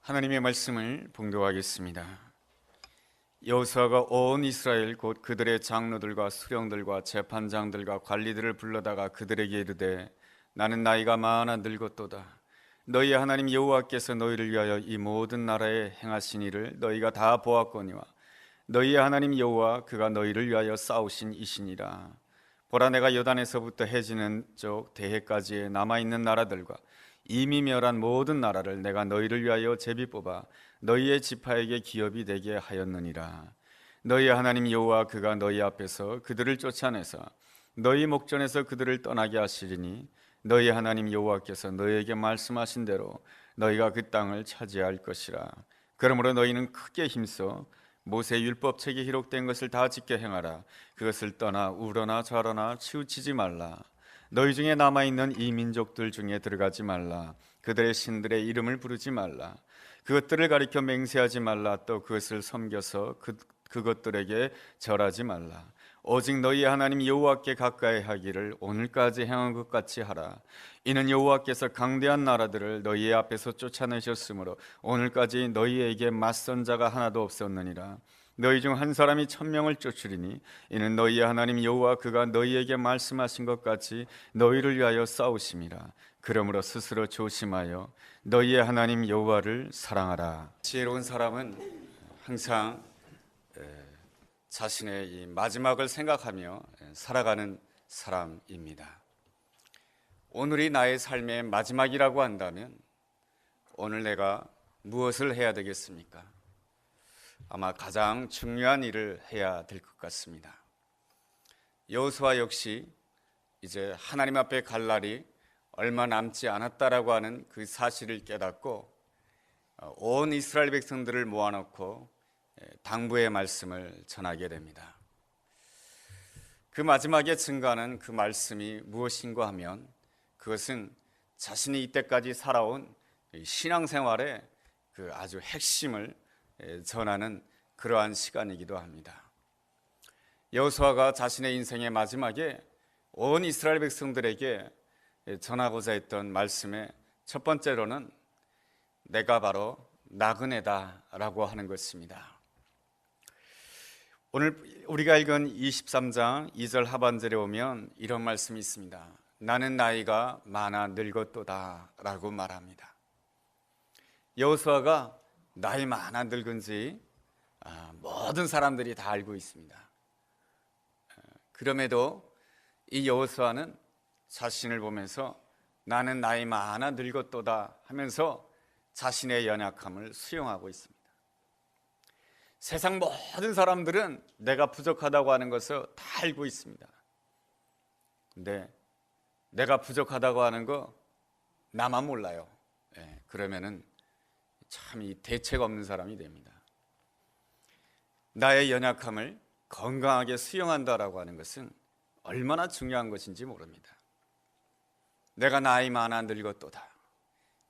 하나님의 말씀을 봉독하겠습니다. 여호수아가 온 이스라엘 곧 그들의 장로들과 수령들과 재판장들과 관리들을 불러다가 그들에게 이르되 나는 나이가 많아 늙었도다. 너희의 하나님 여호와께서 너희를 위하여 이 모든 나라에 행하신 일을 너희가 다 보았거니와 너희의 하나님 여호와 그가 너희를 위하여 싸우신 이시니라. 보라, 내가 요단에서부터 해지는 쪽 대해까지의 남아있는 나라들과 이미 멸한 모든 나라를 내가 너희를 위하여 제비 뽑아 너희의 지파에게 기업이 되게 하였느니라. 너희의 하나님 여호와 그가 너희 앞에서 그들을 쫓아내서 너희 목전에서 그들을 떠나게 하시리니 너희 하나님 여호와께서 너희에게 말씀하신 대로 너희가 그 땅을 차지할 것이라. 그러므로 너희는 크게 힘써 모세 율법책에 기록된 것을 다 지켜 행하라. 그것을 떠나 우러나 좌러나 치우치지 말라. 너희 중에 남아있는 이 민족들 중에 들어가지 말라. 그들의 신들의 이름을 부르지 말라. 그것들을 가리켜 맹세하지 말라. 또 그것을 섬겨서 그것들에게 절하지 말라. 오직 너희 하나님 여호와께 가까이 하기를 오늘까지 행한 것 같이 하라. 이는 여호와께서 강대한 나라들을 너희 앞에서 쫓아내셨으므로 오늘까지 너희에게 맞선 자가 하나도 없었느니라. 너희 중 한 사람이 1000명을 쫓으리니 이는 너희의 하나님 여호와 그가 너희에게 말씀하신 것 같이 너희를 위하여 싸우심이라. 그러므로 스스로 조심하여 너희의 하나님 여호와를 사랑하라. 지혜로운 사람은 항상 자신의 이 마지막을 생각하며 살아가는 사람입니다. 오늘이 나의 삶의 마지막이라고 한다면 오늘 내가 무엇을 해야 되겠습니까? 아마 가장 중요한 일을 해야 될 것 같습니다. 여호수아 역시 이제 하나님 앞에 갈 날이 얼마 남지 않았다라고 하는 그 사실을 깨닫고 온 이스라엘 백성들을 모아놓고 당부의 말씀을 전하게 됩니다. 그 마지막에 증가하는 그 말씀이 무엇인가 하면 그것은 자신이 이때까지 살아온 신앙생활의 그 아주 핵심을 전하는 그러한 시간이기도 합니다. 여호수아가 자신의 인생의 마지막에 온 이스라엘 백성들에게 전하고자 했던 말씀의 첫 번째로는 내가 바로 나그네다라고 하는 것입니다. 오늘 우리가 읽은 23장 2절 하반절에 오면 이런 말씀이 있습니다. 나는 나이가 많아 늙었도다 라고 말합니다. 여호수아가 나이 많아 늙은지 모든 사람들이 다 알고 있습니다. 그럼에도 이 여호수아는 자신을 보면서 나는 나이 많아 늙었도다 하면서 자신의 연약함을 수용하고 있습니다. 세상 모든 사람들은 내가 부족하다고 하는 것을 다 알고 있습니다. 근데 내가 부족하다고 하는 거 나만 몰라요. 그러면은 참 이 대책 없는 사람이 됩니다. 나의 연약함을 건강하게 수용한다라고 하는 것은 얼마나 중요한 것인지 모릅니다. 내가 나이 많아 늙었도다.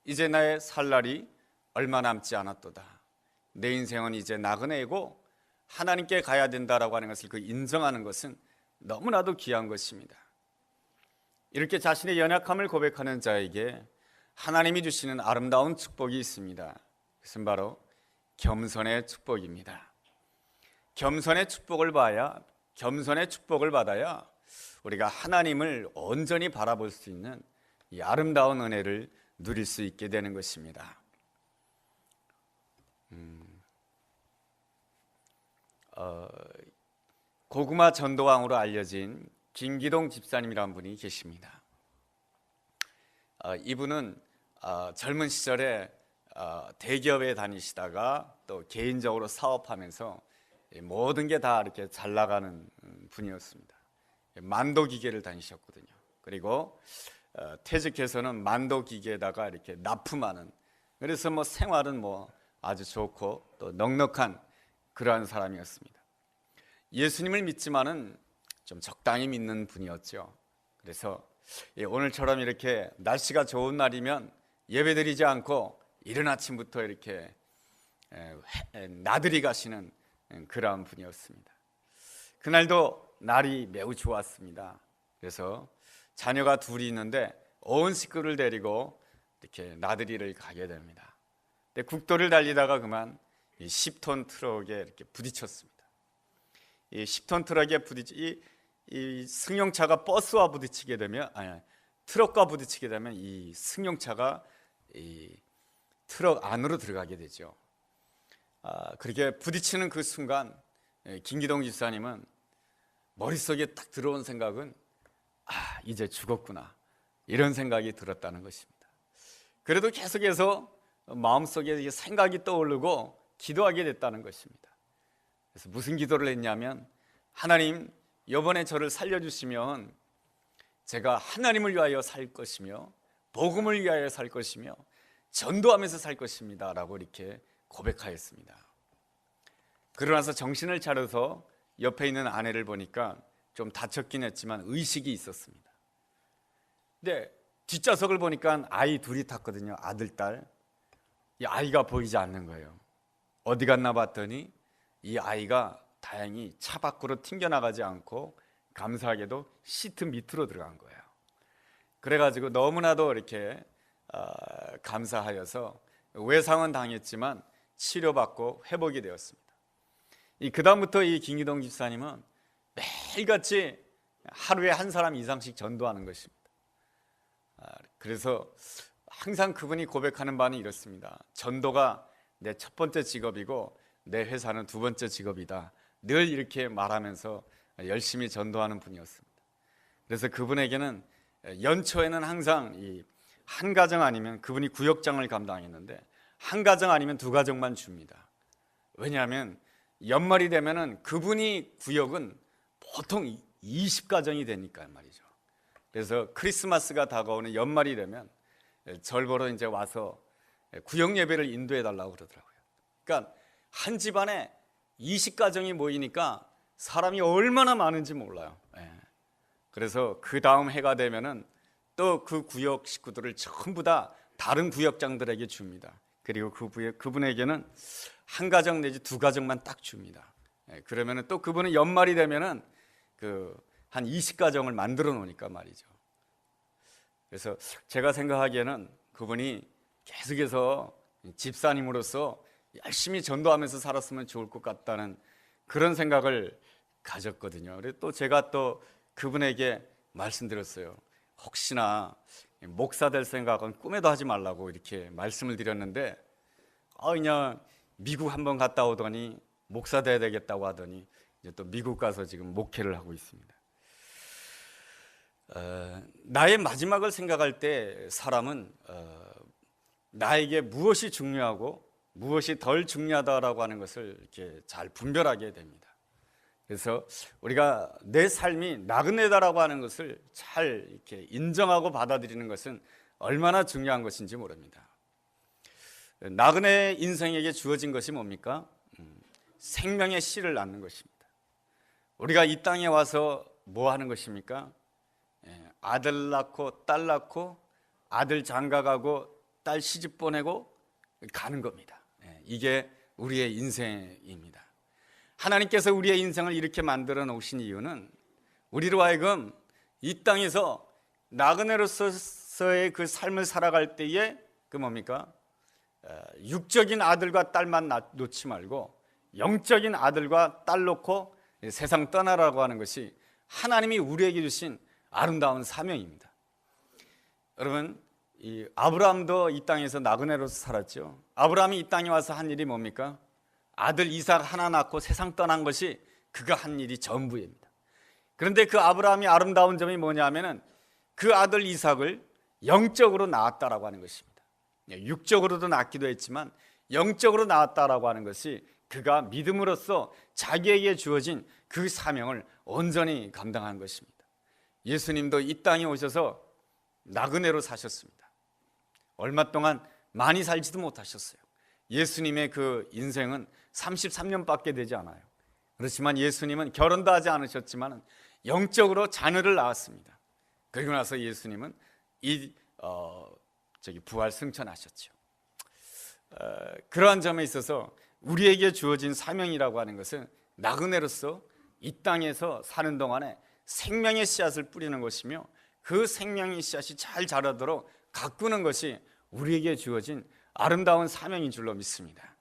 이제 나의 살 날이 얼마 남지 않았도다. 내 인생은 이제 나그네이고 하나님께 가야 된다라고 하는 것을 인정하는 것은 너무나도 귀한 것입니다. 이렇게 자신의 연약함을 고백하는 자에게 하나님이 주시는 아름다운 축복이 있습니다. 그것은 바로 겸손의 축복입니다. 겸손의 축복을 받아야 우리가 하나님을 온전히 바라볼 수 있는 이 아름다운 은혜를 누릴 수 있게 되는 것입니다. 고구마 전도왕으로 알려진 김기동 집사님이라는 분이 계십니다. 이분은 젊은 시절에 대기업에 다니시다가 또 개인적으로 사업하면서 모든 게 다 이렇게 잘 나가는 분이었습니다. 만도 기계를 다니셨거든요. 그리고 퇴직해서는 만도 기계에다가 이렇게 납품하는, 그래서 생활은 아주 좋고 또 넉넉한 그러한 사람이었습니다. 예수님을 믿지만은 좀 적당히 믿는 분이었죠. 그래서 오늘처럼 이렇게 날씨가 좋은 날이면 예배드리지 않고 이른 아침부터 이렇게 나들이 가시는 그러한 분이었습니다. 그날도 날이 매우 좋았습니다. 그래서 자녀가 둘이 있는데 온 식구를 데리고 이렇게 나들이를 가게 됩니다. 근데 국도를 달리다가 그만 이 10톤 트럭에 이렇게 부딪혔습니다. 이 10톤 트럭에 이 승용차가 버스와 부딪히게 되면, 트럭과 부딪히게 되면 이 승용차가 이 트럭 안으로 들어가게 되죠. 그렇게 부딪히는 그 순간 김기동 집사님은 머릿속에 딱 들어온 생각은 이제 죽었구나, 이런 생각이 들었다는 것입니다. 그래도 계속해서 마음속에 생각이 떠오르고 기도하게 됐다는 것입니다. 그래서 무슨 기도를 했냐면, 하나님, 이번에 저를 살려주시면 제가 하나님을 위하여 살 것이며 복음을 위하여 살 것이며 전도하면서 살 것입니다 라고 이렇게 고백하였습니다. 그러고 나서 정신을 차려서 옆에 있는 아내를 보니까 좀 다쳤긴 했지만 의식이 있었습니다. 근데 뒷좌석을 보니까 아이 둘이 탔거든요. 아들, 딸. 이 아이가 보이지 않는 거예요. 어디 갔나 봤더니 이 아이가 다행히 차 밖으로 튕겨나가지 않고 감사하게도 시트 밑으로 들어간 거예요. 그래가지고 너무나도 이렇게 감사하여서 외상은 당했지만 치료받고 회복이 되었습니다. 그 다음부터 이 김기동 집사님은 매일같이 하루에 한 사람 이상씩 전도하는 것입니다. 그래서 항상 그분이 고백하는 바는 이렇습니다. 전도가 내 첫 번째 직업이고 내 회사는 두 번째 직업이다, 늘 이렇게 말하면서 열심히 전도하는 분이었습니다. 그래서 그분에게는 연초에는 항상 이 한 가정 아니면, 그분이 구역장을 감당했는데 한 가정 아니면 두 가정만 줍니다. 왜냐하면 연말이 되면은 그분이 구역은 보통 20가정이 되니까 말이죠. 그래서 크리스마스가 다가오는 연말이 되면 절 보러 이제 와서 구역 예배를 인도해 달라고 그러더라고요. 그러니까 한 집안에 20가정이 모이니까 사람이 얼마나 많은지 몰라요. 그래서 그 다음 해가 되면은 또 그 구역 식구들을 전부 다 다른 구역장들에게 줍니다. 그리고 그분에게는 한 가정 내지 두 가정만 딱 줍니다. 그러면은 또 그분은 연말이 되면은 한 20가정을 만들어 놓으니까 말이죠. 그래서 제가 생각하기에는 그분이 계속해서 집사님으로서 열심히 전도하면서 살았으면 좋을 것 같다는 그런 생각을 가졌거든요. 그래서 또 제가 또 그분에게 말씀드렸어요. 혹시나 목사 될 생각은 꿈에도 하지 말라고 이렇게 말씀을 드렸는데, 그냥 미국 한번 갔다 오더니 목사 돼야 되겠다고 하더니 이제 또 미국 가서 지금 목회를 하고 있습니다. 나의 마지막을 생각할 때 사람은 나에게 무엇이 중요하고 무엇이 덜 중요하다라고 하는 것을 이렇게 잘 분별하게 됩니다. 그래서 우리가 내 삶이 나그네다라고 하는 것을 잘 이렇게 인정하고 받아들이는 것은 얼마나 중요한 것인지 모릅니다. 나그네 인생에게 주어진 것이 뭡니까? 생명의 씨를 낳는 것입니다. 우리가 이 땅에 와서 뭐 하는 것입니까? 아들 낳고 딸 낳고 아들 장가가고 딸 시집 보내고 가는 겁니다. 이게 우리의 인생입니다. 하나님께서 우리의 인생을 이렇게 만들어 놓으신 이유는 우리로 하여금 이 땅에서 나그네로서의 그 삶을 살아갈 때에 뭡니까? 육적인 아들과 딸만 놓지 말고 영적인 아들과 딸 놓고 세상 떠나라고 하는 것이 하나님이 우리에게 주신 아름다운 사명입니다. 여러분, 이 아브라함도 이 땅에서 나그네로서 살았죠. 아브라함이 이 땅에 와서 한 일이 뭡니까? 아들 이삭 하나 낳고 세상 떠난 것이 그가 한 일이 전부입니다. 그런데 그 아브라함이 아름다운 점이 뭐냐면은 그 아들 이삭을 영적으로 낳았다라고 하는 것입니다. 육적으로도 낳기도 했지만 영적으로 낳았다라고 하는 것이 그가 믿음으로써 자기에게 주어진 그 사명을 온전히 감당한 것입니다. 예수님도 이 땅에 오셔서 나그네로 사셨습니다. 얼마 동안 많이 살지도 못하셨어요. 예수님의 그 인생은 33년밖에 되지 않아요. 그렇지만 예수님은 결혼도 하지 않으셨지만 영적으로 자녀를 낳았습니다. 그리고 나서 예수님은 부활 승천하셨죠. 그러한 점에 있어서 우리에게 주어진 사명이라고 하는 것은 나그네로서 이 땅에서 사는 동안에 생명의 씨앗을 뿌리는 것이며 그 생명의 씨앗이 잘 자라도록 가꾸는 것이 우리에게 주어진 아름다운 사명인 줄로 믿습니다.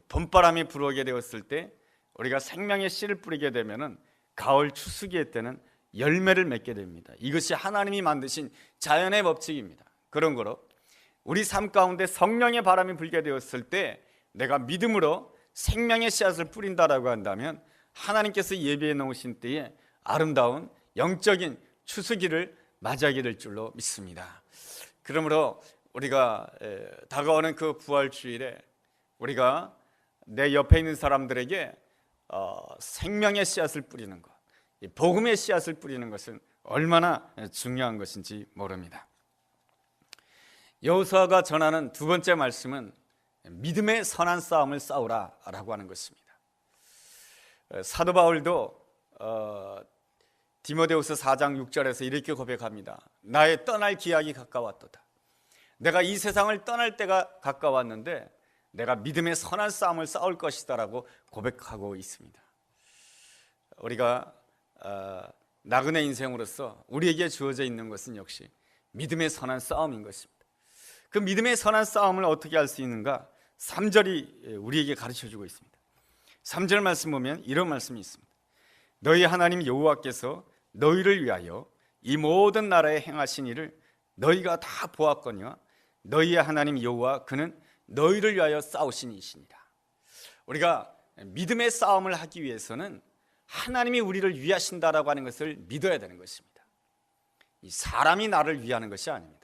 봄바람이 불어오게 되었을 때 우리가 생명의 씨를 뿌리게 되면은 가을 추수기의 때는 열매를 맺게 됩니다. 이것이 하나님이 만드신 자연의 법칙입니다. 그런 거로 우리 삶 가운데 성령의 바람이 불게 되었을 때 내가 믿음으로 생명의 씨앗을 뿌린다라고 한다면 하나님께서 예비해 놓으신 때에 아름다운 영적인 추수기를 맞이하게 될 줄로 믿습니다. 그러므로 우리가 다가오는 그 부활주일에 우리가 내 옆에 있는 사람들에게 생명의 씨앗을 뿌리는 것, 복음의 씨앗을 뿌리는 것은 얼마나 중요한 것인지 모릅니다. 여호수아가 전하는 두 번째 말씀은 믿음의 선한 싸움을 싸우라 라고 하는 것입니다. 사도 바울도 디모데후서 4장 6절에서 이렇게 고백합니다. 나의 떠날 기약이 가까웠도다. 내가 이 세상을 떠날 때가 가까웠는데 내가 믿음의 선한 싸움을 싸울 것이다 라고 고백하고 있습니다. 우리가 나그네 인생으로서 우리에게 주어져 있는 것은 역시 믿음의 선한 싸움인 것입니다. 그 믿음의 선한 싸움을 어떻게 할 수 있는가? 3절이 우리에게 가르쳐주고 있습니다. 3절 말씀 보면 이런 말씀이 있습니다. 너희 하나님 여호와께서 너희를 위하여 이 모든 나라에 행하신 일을 너희가 다 보았거니와 너희의 하나님 여호와 그는 너희를 위하여 싸우신 이시니라. 우리가 믿음의 싸움을 하기 위해서는 하나님이 우리를 위하신다라고 하는 것을 믿어야 되는 것입니다. 이 사람이 나를 위하는 것이 아닙니다.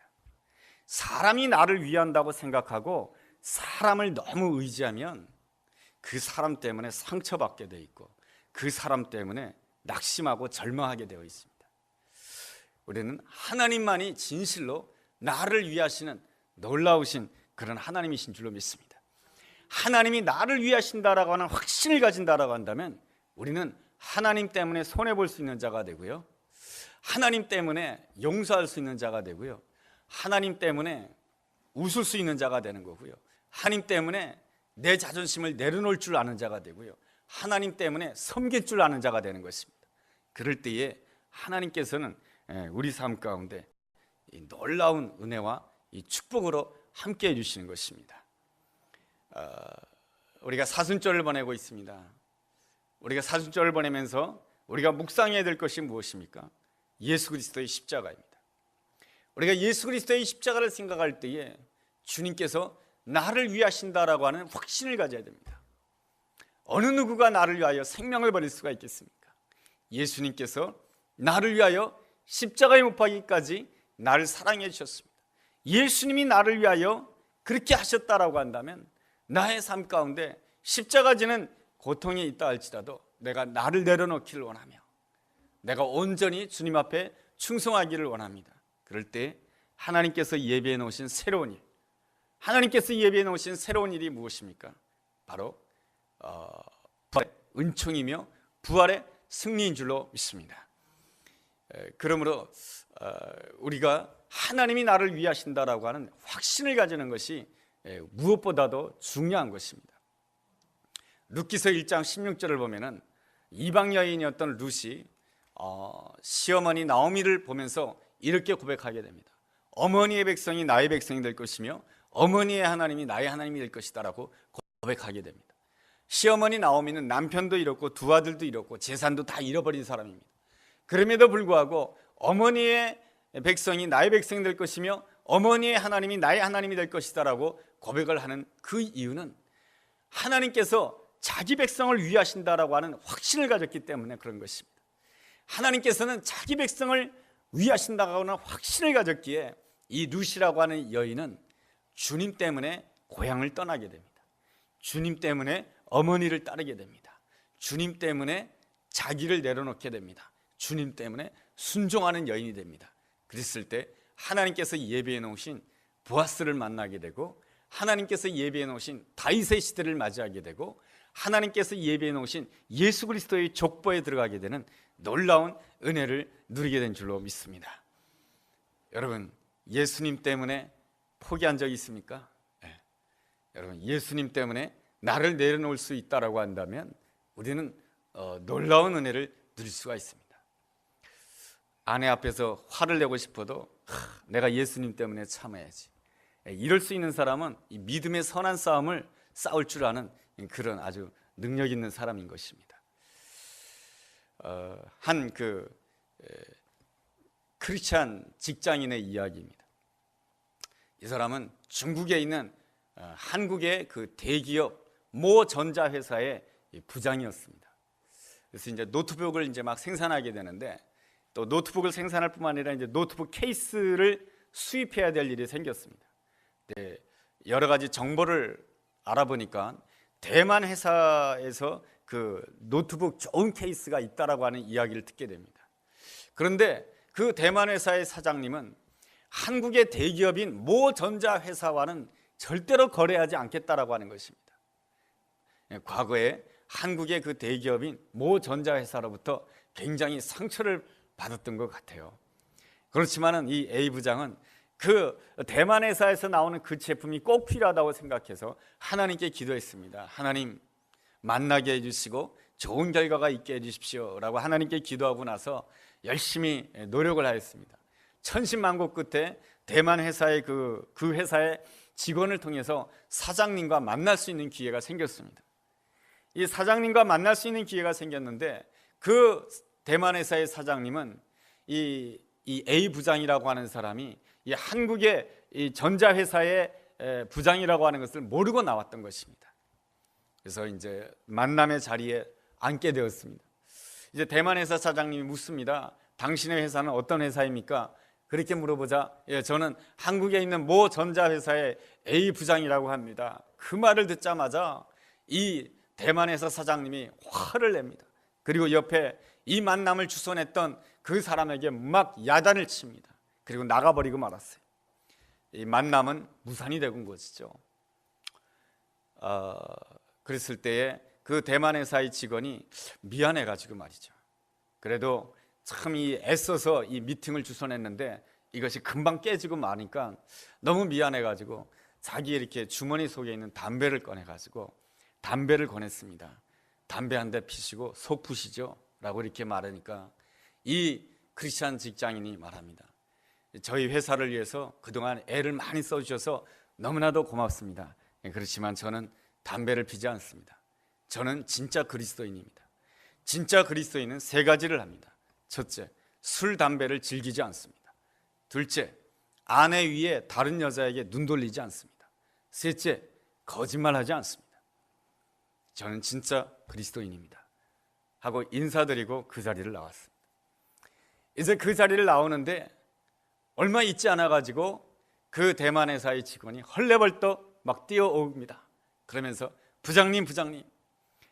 사람이 나를 위한다고 생각하고 사람을 너무 의지하면 그 사람 때문에 상처받게 되어 있고 그 사람 때문에 낙심하고 절망하게 되어 있습니다. 우리는 하나님만이 진실로 나를 위하시는 놀라우신 그런 하나님이신 줄로 믿습니다. 하나님이 나를 위하신다라고 하는 확신을 가진다라고 한다면 우리는 하나님 때문에 손해볼 수 있는 자가 되고요, 하나님 때문에 용서할 수 있는 자가 되고요, 하나님 때문에 웃을 수 있는 자가 되는 거고요, 하나님 때문에 내 자존심을 내려놓을 줄 아는 자가 되고요, 하나님 때문에 섬길 줄 아는 자가 되는 것입니다. 그럴 때에 하나님께서는 우리 삶 가운데 이 놀라운 은혜와 이 축복으로 함께 해주시는 것입니다. 우리가 사순절을 보내고 있습니다. 우리가 사순절을 보내면서 우리가 묵상해야 될 것이 무엇입니까? 예수 그리스도의 십자가입니다. 우리가 예수 그리스도의 십자가를 생각할 때에 주님께서 나를 위하신다라고 하는 확신을 가져야 됩니다. 어느 누구가 나를 위하여 생명을 버릴 수가 있겠습니까? 예수님께서 나를 위하여 십자가에 못 박기까지 나를 사랑해 주셨습니다. 예수님이 나를 위하여 그렇게 하셨다라고 한다면 나의 삶 가운데 십자가 지는 고통이 있다 할지라도 내가 나를 내려놓기를 원하며 내가 온전히 주님 앞에 충성하기를 원합니다. 그럴 때 하나님께서 예비해 놓으신 새로운 일, 하나님께서 예비해 놓으신 새로운 일이 무엇입니까? 바로 부활의 은총이며 부활의 승리인 줄로 믿습니다. 그러므로 우리가 하나님이 나를 위하신다라고 하는 확신을 가지는 것이 무엇보다도 중요한 것입니다. 룻기서 1장 16절을 보면은 이방 여인이었던 룻이 시어머니 나오미를 보면서 이렇게 고백하게 됩니다. 어머니의 백성이 나의 백성이 될 것이며 어머니의 하나님이 나의 하나님이 될 것이다라고 고백하게 됩니다. 시어머니 나오미는 남편도 잃었고 두 아들도 잃었고 재산도 다 잃어버린 사람입니다. 그럼에도 불구하고 어머니의 백성이 나의 백성이 될 것이며 어머니의 하나님이 나의 하나님이 될 것이다라고 고백을 하는 그 이유는 하나님께서 자기 백성을 위하신다라고 하는 확신을 가졌기 때문에 그런 것입니다. 하나님께서는 자기 백성을 위하신다고 하는 확신을 가졌기에 이 룻이라고 하는 여인은 주님 때문에 고향을 떠나게 됩니다. 주님 때문에 어머니를 따르게 됩니다. 주님 때문에 자기를 내려놓게 됩니다. 주님 때문에 순종하는 여인이 됩니다. 그랬을 때 하나님께서 예비해 놓으신 보아스를 만나게 되고 하나님께서 예비해 놓으신 다윗의 시대를 맞이하게 되고 하나님께서 예비해 놓으신 예수 그리스도의 족보에 들어가게 되는 놀라운 은혜를 누리게 된 줄로 믿습니다. 여러분, 예수님 때문에 포기한 적이 있습니까? 네. 여러분, 예수님 때문에 나를 내려놓을 수 있다라고 한다면 우리는 놀라운 은혜를 누릴 수가 있습니다. 아내 앞에서 화를 내고 싶어도 내가 예수님 때문에 참아야지, 이럴 수 있는 사람은 이 믿음의 선한 싸움을 싸울 줄 아는 그런 아주 능력 있는 사람인 것입니다. 한 크리스찬 직장인의 이야기입니다. 이 사람은 중국에 있는 한국의 그 대기업 모 전자회사의 부장이었습니다. 그래서 이제 노트북을 이제 막 생산하게 되는데, 또 노트북을 생산할 뿐만 아니라 이제 노트북 케이스를 수입해야 될 일이 생겼습니다. 네, 여러 가지 정보를 알아보니까 대만 회사에서 그 노트북 좋은 케이스가 있다라고 하는 이야기를 듣게 됩니다. 그런데 그 대만 회사의 사장님은 한국의 대기업인 모 전자회사와는 절대로 거래하지 않겠다라고 하는 것입니다. 과거에 한국의 그 대기업인 모 전자회사로부터 굉장히 상처를 받았던 것 같아요. 그렇지만은 이 A 부장은 그 대만 회사에서 나오는 그 제품이 꼭 필요하다고 생각해서 하나님께 기도했습니다. 하나님, 만나게 해주시고 좋은 결과가 있게 해주십시오 라고 하나님께 기도하고 나서 열심히 노력을 하였습니다. 천신만고 끝에 대만 회사의 그 회사의 직원을 통해서 사장님과 만날 수 있는 기회가 생겼습니다. 이 사장님과 만날 수 있는 기회가 생겼는데, 그 대만 회사의 사장님은 이 A 부장이라고 하는 사람이 이 한국의 이 전자회사의 부장이라고 하는 것을 모르고 나왔던 것입니다. 그래서 이제 만남의 자리에 앉게 되었습니다. 이제 대만 회사 사장님이 묻습니다. 당신의 회사는 어떤 회사입니까? 그렇게 물어보자, 예, 저는 한국에 있는 모 전자회사의 A 부장이라고 합니다. 그 말을 듣자마자 이 대만 회사 사장님이 화를 냅니다. 그리고 옆에 이 만남을 주선했던 그 사람에게 막 야단을 칩니다. 그리고 나가버리고 말았어요. 이 만남은 무산이 되는 것이죠. 그랬을 때에 그 대만 회사의 직원이 미안해가지고 말이죠. 그래도 참 애써서 이 미팅을 주선했는데 이것이 금방 깨지고 마니까 너무 미안해가지고 자기 이렇게 주머니 속에 있는 담배를 꺼내가지고 담배를 권했습니다. 담배 한 대 피시고 속 푸시죠 라고 이렇게 말하니까 이 크리스찬 직장인이 말합니다. 저희 회사를 위해서 그동안 애를 많이 써주셔서 너무나도 고맙습니다. 그렇지만 저는 담배를 피지 않습니다. 저는 진짜 그리스도인입니다. 진짜 그리스도인은 세 가지를 합니다. 첫째, 술, 담배를 즐기지 않습니다. 둘째, 아내 위에 다른 여자에게 눈 돌리지 않습니다. 셋째, 거짓말하지 않습니다. 저는 진짜 그리스도인입니다 하고 인사드리고 그 자리를 나왔습니다. 이제 그 자리를 나오는데 얼마 있지 않아 가지고 그 대만 회사의 직원이 헐레벌떡 막 뛰어옵니다. 그러면서 부장님,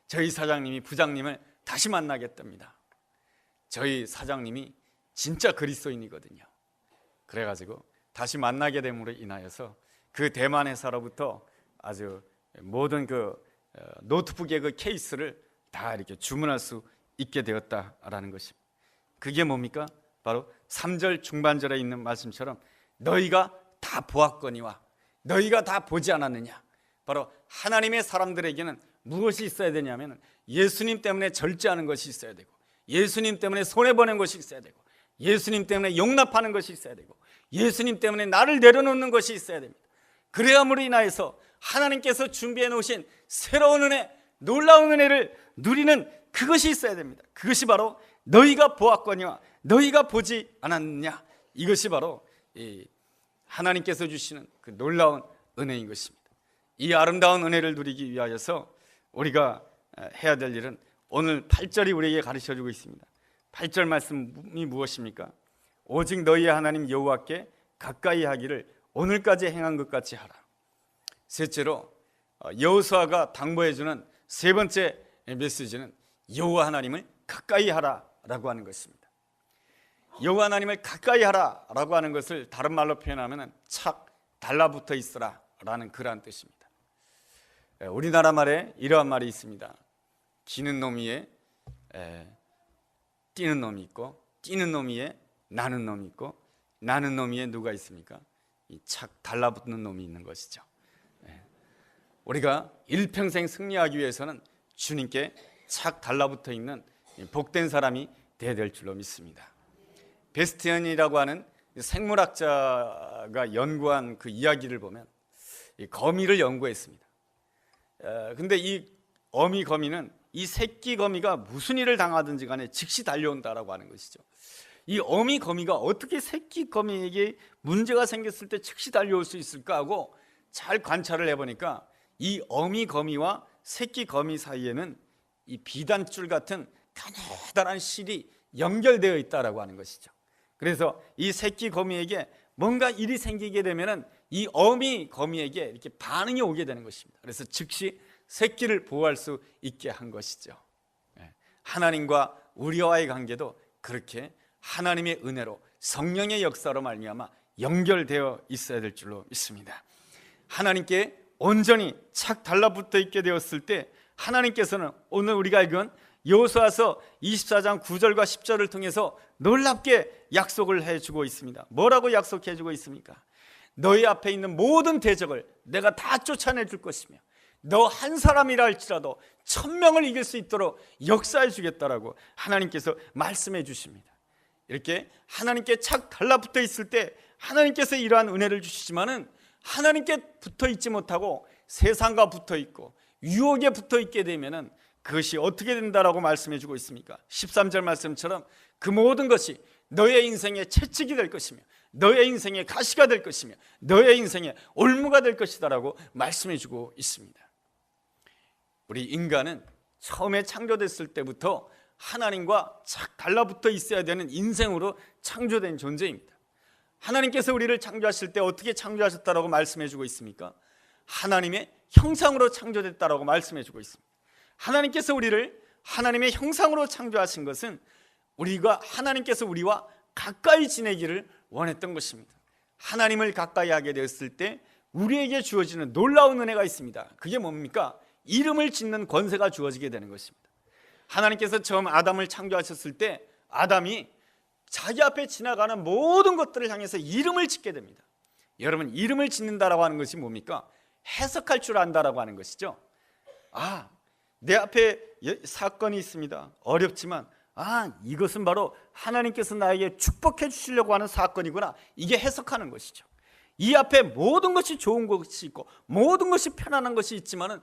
저희 사장님이 부장님을 다시 만나겠답니다. 저희 사장님이 진짜 그리스도인이거든요. 그래가지고 다시 만나게 됨으로 인하여서 그 대만 회사로부터 아주 모든 그 노트북의 그 케이스를 다 이렇게 주문할 수 있게 되었다라는 것입니다. 그게 뭡니까? 바로 3절 중반절에 있는 말씀처럼 너희가 다 보았거니와 너희가 다 보지 않았느냐. 바로 하나님의 사람들에게는 무엇이 있어야 되냐면 예수님 때문에 절제하는 것이 있어야 되고, 예수님 때문에 손해보는 것이 있어야 되고, 예수님 때문에 용납하는 것이 있어야 되고, 예수님 때문에 나를 내려놓는 것이 있어야 됩니다. 그래야므로 인하여서 하나님께서 준비해 놓으신 새로운 은혜, 놀라운 은혜를 누리는 그것이 있어야 됩니다. 그것이 바로 너희가 보았거니와 너희가 보지 않았느냐. 이것이 바로 하나님께서 주시는 그 놀라운 은혜인 것입니다. 이 아름다운 은혜를 누리기 위하여서 우리가 해야 될 일은 오늘 8절이 우리에게 가르쳐주고 있습니다. 8절 말씀이 무엇입니까? 오직 너희의 하나님 여호와께 가까이 하기를 오늘까지 행한 것 같이 하라. 셋째로 여호수아가 당부해주는 세 번째 메시지는 여호와 하나님을 가까이 하라라고 하는 것입니다. 여호와 하나님을 가까이 하라라고 하는 것을 다른 말로 표현하면 착 달라붙어 있어라라는 그러한 뜻입니다. 우리나라 말에 이러한 말이 있습니다. 기는 놈 위에 뛰는 놈이 있고, 뛰는 놈 위에 나는 놈이 있고, 나는 놈 위에 누가 있습니까? 이 착 달라붙는 놈이 있는 것이죠. 우리가 일평생 승리하기 위해서는 주님께 착 달라붙어 있는 복된 사람이 되어야 될 줄로 믿습니다. 베스티언이라고 하는 생물학자가 연구한 그 이야기를 보면 이 거미를 연구했습니다. 근데 이 어미 거미는 이 새끼 거미가 무슨 일을 당하든지 간에 즉시 달려온다라고 하는 것이죠. 이 어미 거미가 어떻게 새끼 거미에게 문제가 생겼을 때 즉시 달려올 수 있을까 하고 잘 관찰을 해보니까 이 어미 거미와 새끼 거미 사이에는 이 비단줄 같은 가느다란 실이 연결되어 있다라고 하는 것이죠. 그래서 이 새끼 거미에게 뭔가 일이 생기게 되면은 이 어미 거미에게 이렇게 반응이 오게 되는 것입니다. 그래서 즉시 새끼를 보호할 수 있게 한 것이죠. 하나님과 우리와의 관계도 그렇게 하나님의 은혜로 성령의 역사로 말미암아 연결되어 있어야 될 줄로 믿습니다. 하나님께 온전히 착 달라붙어 있게 되었을 때 하나님께서는 오늘 우리가 읽은 여호수아서 24장 9절과 10절을 통해서 놀랍게 약속을 해주고 있습니다. 뭐라고 약속해주고 있습니까? 너희 앞에 있는 모든 대적을 내가 다 쫓아내 줄 것이며 너 한 사람이라 할지라도 1000명을 이길 수 있도록 역사해 주겠다라고 하나님께서 말씀해 주십니다. 이렇게 하나님께 착 달라붙어 있을 때 하나님께서 이러한 은혜를 주시지만은 하나님께 붙어 있지 못하고 세상과 붙어 있고 유혹에 붙어 있게 되면은 그것이 어떻게 된다라고 말씀해 주고 있습니까? 13절 말씀처럼 그 모든 것이 너의 인생의 채찍이 될 것이며 너의 인생의 가시가 될 것이며 너의 인생의 올무가 될 것이다라고 말씀해 주고 있습니다. 우리 인간은 처음에 창조됐을 때부터 하나님과 착 달라붙어 있어야 되는 인생으로 창조된 존재입니다. 하나님께서 우리를 창조하실 때 어떻게 창조하셨다라고 말씀해 주고 있습니까? 하나님의 형상으로 창조됐다라고 말씀해 주고 있습니다. 하나님께서 우리를 하나님의 형상으로 창조하신 것은 우리가 하나님께서 우리와 가까이 지내기를 원했던 것입니다. 하나님을 가까이 하게 되었을 때 우리에게 주어지는 놀라운 은혜가 있습니다. 그게 뭡니까? 이름을 짓는 권세가 주어지게 되는 것입니다. 하나님께서 처음 아담을 창조하셨을 때 아담이 자기 앞에 지나가는 모든 것들을 향해서 이름을 짓게 됩니다. 여러분, 이름을 짓는다라고 하는 것이 뭡니까? 해석할 줄 안다라고 하는 것이죠. 내 앞에 사건이 있습니다. 어렵지만 이것은 바로 하나님께서 나에게 축복해 주시려고 하는 사건이구나. 이게 해석하는 것이죠. 이 앞에 모든 것이 좋은 것이 있고 모든 것이 편안한 것이 있지만은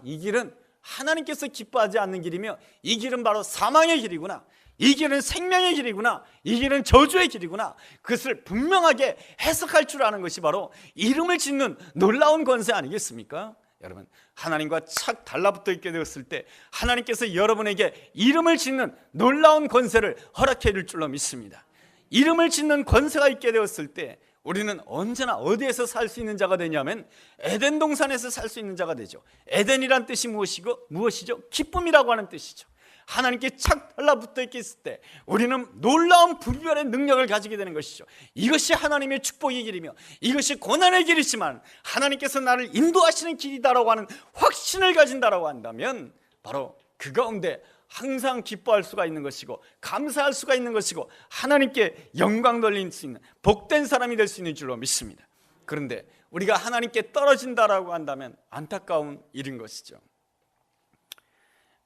이 길은 하나님께서 기뻐하지 않는 길이며 이 길은 바로 사망의 길이구나. 이 길은 생명의 길이구나. 이 길은 저주의 길이구나. 그것을 분명하게 해석할 줄 아는 것이 바로 이름을 짓는 놀라운 권세 아니겠습니까? 여러분, 하나님과 착 달라붙어 있게 되었을 때 하나님께서 여러분에게 이름을 짓는 놀라운 권세를 허락해 줄 줄로 믿습니다. 이름을 짓는 권세가 있게 되었을 때 우리는 언제나 어디에서 살 수 있는 자가 되냐면 에덴 동산에서 살 수 있는 자가 되죠. 에덴이란 뜻이 무엇이죠? 기쁨이라고 하는 뜻이죠. 하나님께 착 달라붙어 있을 때 우리는 놀라운 분별의 능력을 가지게 되는 것이죠. 이것이 하나님의 축복의 길이며 이것이 고난의 길이지만 하나님께서 나를 인도하시는 길이다라고 하는 확신을 가진다라고 한다면 바로 그 가운데 항상 기뻐할 수가 있는 것이고 감사할 수가 있는 것이고 하나님께 영광 돌릴 수 있는 복된 사람이 될 수 있는 줄로 믿습니다. 그런데 우리가 하나님께 떨어진다라고 한다면 안타까운 일인 것이죠.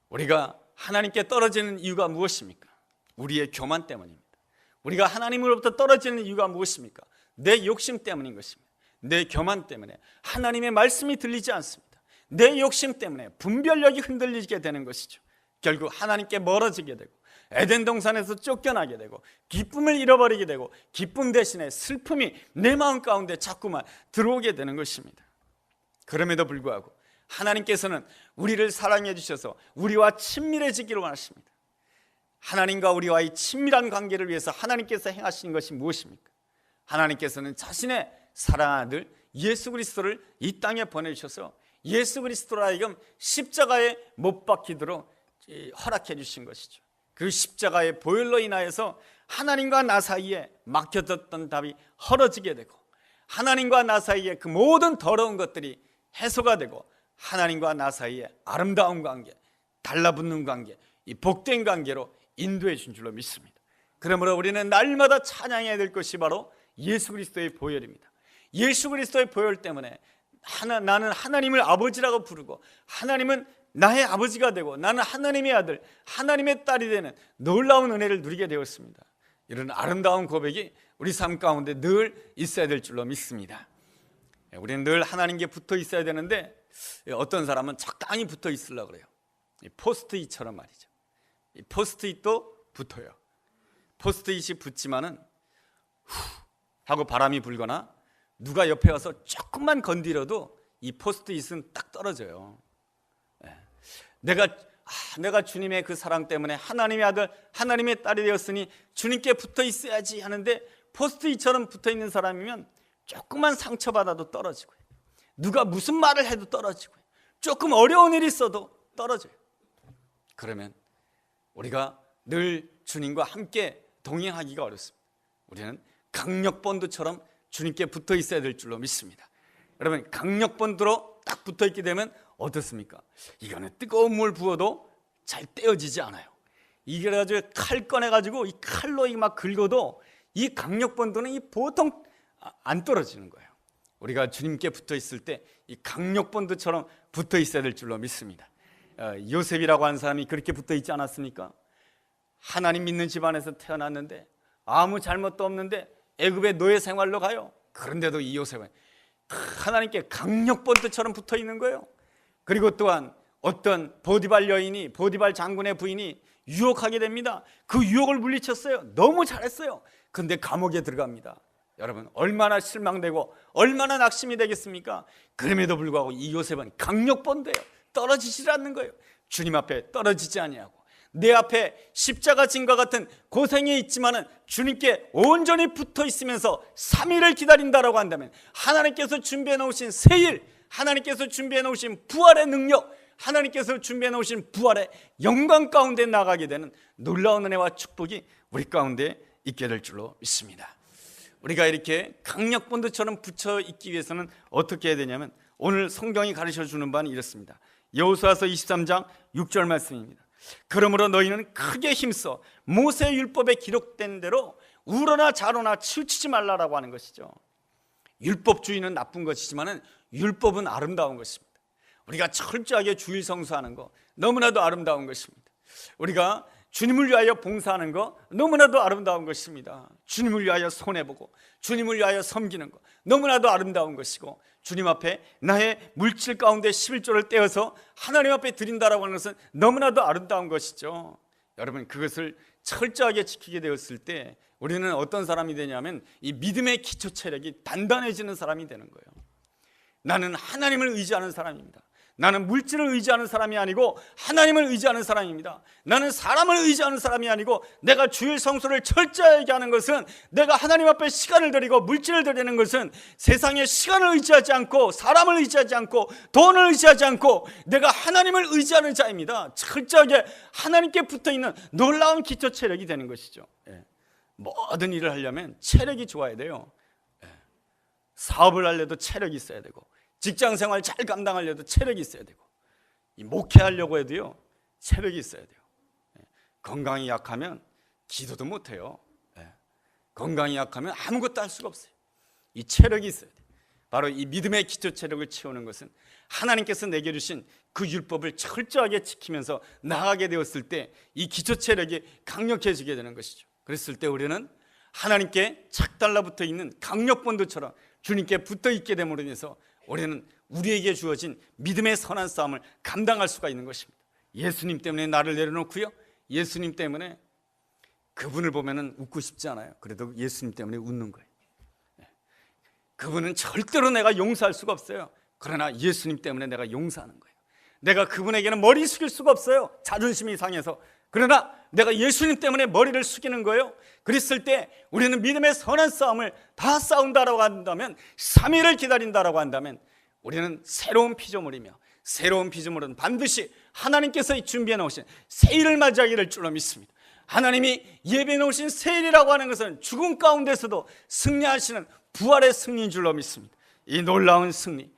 우리가 하나님께 떨어지는 이유가 무엇입니까? 우리의 교만 때문입니다. 우리가 하나님으로부터 떨어지는 이유가 무엇입니까? 내 욕심 때문인 것입니다. 내 교만 때문에 하나님의 말씀이 들리지 않습니다. 내 욕심 때문에 분별력이 흔들리게 되는 것이죠. 결국 하나님께 멀어지게 되고 에덴 동산에서 쫓겨나게 되고 기쁨을 잃어버리게 되고 기쁨 대신에 슬픔이 내 마음 가운데 자꾸만 들어오게 되는 것입니다. 그럼에도 불구하고 하나님께서는 우리를 사랑해 주셔서 우리와 친밀해지기를 원하십니다. 하나님과 우리와의 친밀한 관계를 위해서 하나님께서 행하신 것이 무엇입니까? 하나님께서는 자신의 사랑하는 아들 예수 그리스도를 이 땅에 보내주셔서 예수 그리스도로 하여금 십자가에 못 박히도록 허락해 주신 것이죠. 그 십자가의 보혈로 인하여서 하나님과 나 사이에 막혀졌던 답이 헐어지게 되고 하나님과 나 사이에 그 모든 더러운 것들이 해소가 되고 하나님과 나 사이에 아름다운 관계, 달라붙는 관계, 이 복된 관계로 인도해 준 줄로 믿습니다. 그러므로 우리는 날마다 찬양해야 될 것이 바로 예수 그리스도의 보혈입니다. 예수 그리스도의 보혈 때문에 나는 하나님을 아버지라고 부르고 하나님은 나의 아버지가 되고 나는 하나님의 아들, 하나님의 딸이 되는 놀라운 은혜를 누리게 되었습니다. 이런 아름다운 고백이 우리 삶 가운데 늘 있어야 될 줄로 믿습니다. 우리는 늘 하나님께 붙어 있어야 되는데 어떤 사람은 적당히 붙어 있으려고 그래요. 포스트잇처럼 말이죠. 이 포스트잇도 붙어요. 포스트잇이 붙지만은 후 하고 바람이 불거나 누가 옆에 와서 조금만 건드려도 이 포스트잇은 딱 떨어져요. 내가 주님의 그 사랑 때문에 하나님의 아들, 하나님의 딸이 되었으니 주님께 붙어 있어야지 하는데 포스트잇처럼 붙어 있는 사람이면 조금만 상처받아도 떨어지고요. 누가 무슨 말을 해도 떨어지고요. 조금 어려운 일이 있어도 떨어져요. 그러면 우리가 늘 주님과 함께 동행하기가 어렵습니다. 우리는 강력본드처럼 주님께 붙어 있어야 될 줄로 믿습니다. 여러분, 강력본드로 딱 붙어 있게 되면 어떻습니까? 이거는 뜨거운 물 부어도 잘 떼어지지 않아요. 이게 가지고 칼 꺼내가지고 이 칼로 막 긁어도 이 강력본드는 이 보통 안 떨어지는 거예요. 우리가 주님께 붙어 있을 때 이 강력본드처럼 붙어 있어야 될 줄로 믿습니다. 요셉이라고 하는 사람이 그렇게 붙어 있지 않았습니까? 하나님 믿는 집안에서 태어났는데 아무 잘못도 없는데 애굽의 노예 생활로 가요. 그런데도 이 요셉은 하나님께 강력본드처럼 붙어 있는 거예요. 그리고 또한 어떤 보디발 여인이, 보디발 장군의 부인이 유혹하게 됩니다. 그 유혹을 물리쳤어요. 너무 잘했어요. 근데 감옥에 들어갑니다. 여러분, 얼마나 실망되고 얼마나 낙심이 되겠습니까? 그럼에도 불구하고 이 요셉은 강력본드예요. 떨어지질 않는 거예요. 주님 앞에 떨어지지 아니하고 내 앞에 십자가 진과 같은 고생이 있지만은 주님께 온전히 붙어 있으면서 3일을 기다린다라고 한다면 하나님께서 준비해 놓으신 새일, 하나님께서 준비해 놓으신 부활의 능력, 하나님께서 준비해 놓으신 부활의 영광 가운데 나가게 되는 놀라운 은혜와 축복이 우리 가운데 있게 될 줄로 믿습니다. 우리가 이렇게 강력본드처럼 붙여 있기 위해서는 어떻게 해야 되냐면 오늘 성경이 가르쳐주는 바는 이렇습니다. 여호수아서 23장 6절 말씀입니다. 그러므로 너희는 크게 힘써 모세의 율법에 기록된 대로 우러나 좌로나 치우치지 말라라고 하는 것이죠. 율법주의는 나쁜 것이지만 율법은 아름다운 것입니다. 우리가 철저하게 주일 성수하는 거 너무나도 아름다운 것입니다. 우리가 주님을 위하여 봉사하는 거 너무나도 아름다운 것입니다. 주님을 위하여 손해보고 주님을 위하여 섬기는 거 너무나도 아름다운 것이고, 주님 앞에 나의 물질 가운데 11조를 떼어서 하나님 앞에 드린다라고 하는 것은 너무나도 아름다운 것이죠. 여러분, 그것을 철저하게 지키게 되었을 때 우리는 어떤 사람이 되냐면 이 믿음의 기초 체력이 단단해지는 사람이 되는 거예요. 나는 하나님을 의지하는 사람입니다. 나는 물질을 의지하는 사람이 아니고 하나님을 의지하는 사람입니다. 나는 사람을 의지하는 사람이 아니고 내가 주일 성수를 철저하게 하는 것은, 내가 하나님 앞에 시간을 드리고 물질을 드리는 것은 세상의 시간을 의지하지 않고 사람을 의지하지 않고 돈을 의지하지 않고 내가 하나님을 의지하는 자입니다. 철저하게 하나님께 붙어있는 놀라운 기초 체력이 되는 것이죠. 모든 일을 하려면 체력이 좋아야 돼요. 사업을 하려도 체력이 있어야 되고, 직장생활 잘 감당하려도 체력이 있어야 되고, 이 목회하려고 해도요 체력이 있어야 돼요. 건강이 약하면 기도도 못해요. 건강이 약하면 아무것도 할 수가 없어요. 이 체력이 있어야 돼요. 바로 이 믿음의 기초 체력을 채우는 것은 하나님께서 내게 주신 그 율법을 철저하게 지키면서 나아가게 되었을 때 이 기초 체력이 강력해지게 되는 것이죠. 그랬을 때 우리는 하나님께 착 달라붙어 있는 강력본드처럼 주님께 붙어 있게 됨으로 인해서 우리는 우리에게 주어진 믿음의 선한 싸움을 감당할 수가 있는 것입니다. 예수님 때문에 나를 내려놓고요, 예수님 때문에 그분을 보면 웃고 싶지 않아요. 그래도 예수님 때문에 웃는 거예요. 그분은 절대로 내가 용서할 수가 없어요. 그러나 예수님 때문에 내가 용서하는 거예요. 내가 그분에게는 머리 숙일 수가 없어요. 자존심이 상해서. 그러나 내가 예수님 때문에 머리를 숙이는 거예요. 그랬을 때 우리는 믿음의 선한 싸움을 다 싸운다라고 한다면, 3일을 기다린다라고 한다면 우리는 새로운 피조물이며, 새로운 피조물은 반드시 하나님께서 준비해 놓으신 새일을 맞이하게 될 줄로 믿습니다. 하나님이 예비해 놓으신 새일이라고 하는 것은 죽음 가운데서도 승리하시는 부활의 승리인 줄로 믿습니다. 이 놀라운 승리,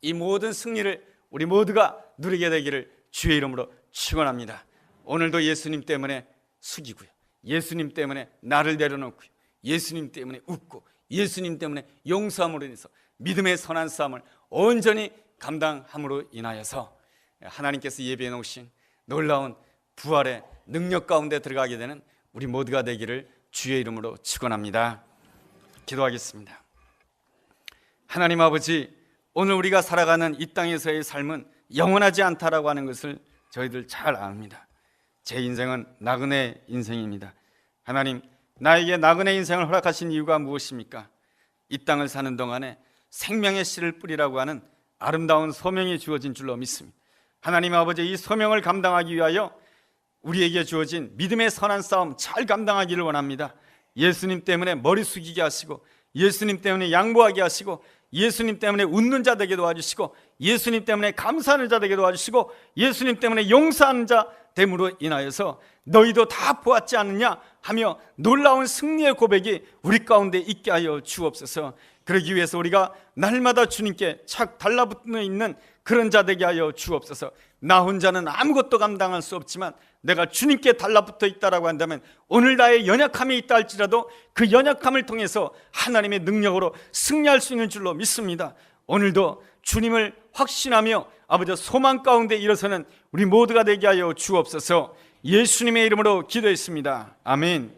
이 모든 승리를 우리 모두가 누리게 되기를 주의 이름으로 축원합니다. 오늘도 예수님 때문에 숙이고요, 예수님 때문에 나를 내려놓고요, 예수님 때문에 웃고 예수님 때문에 용서함으로 인해서 믿음의 선한 싸움을 온전히 감당함으로 인하여서 하나님께서 예비해 놓으신 놀라운 부활의 능력 가운데 들어가게 되는 우리 모두가 되기를 주의 이름으로 축원합니다. 기도하겠습니다. 하나님 아버지, 오늘 우리가 살아가는 이 땅에서의 삶은 영원하지 않다라고 하는 것을 저희들 잘 압니다. 제 인생은 나그네 인생입니다. 하나님, 나에게 나그네 인생을 허락하신 이유가 무엇입니까? 이 땅을 사는 동안에 생명의 씨를 뿌리라고 하는 아름다운 소명이 주어진 줄로 믿습니다. 하나님 아버지, 이 소명을 감당하기 위하여 우리에게 주어진 믿음의 선한 싸움 잘 감당하기를 원합니다. 예수님 때문에 머리 숙이게 하시고, 예수님 때문에 양보하게 하시고, 예수님 때문에 웃는 자 되게 도와주시고, 예수님 때문에 감사하는 자 되게 도와주시고, 예수님 때문에 용서하는 자 됨으로 인하여서 너희도 다 보았지 않느냐 하며 놀라운 승리의 고백이 우리 가운데 있게 하여 주옵소서. 그러기 위해서 우리가 날마다 주님께 착 달라붙어 있는 그런 자 되게 하여 주옵소서. 나 혼자는 아무것도 감당할 수 없지만 내가 주님께 달라붙어 있다라고 한다면 오늘 나의 연약함이 있다 할지라도 그 연약함을 통해서 하나님의 능력으로 승리할 수 있는 줄로 믿습니다. 오늘도 주님을 확신하며 아버지 소망 가운데 일어서는 우리 모두가 되게 하여 주옵소서. 예수님의 이름으로 기도했습니다. 아멘.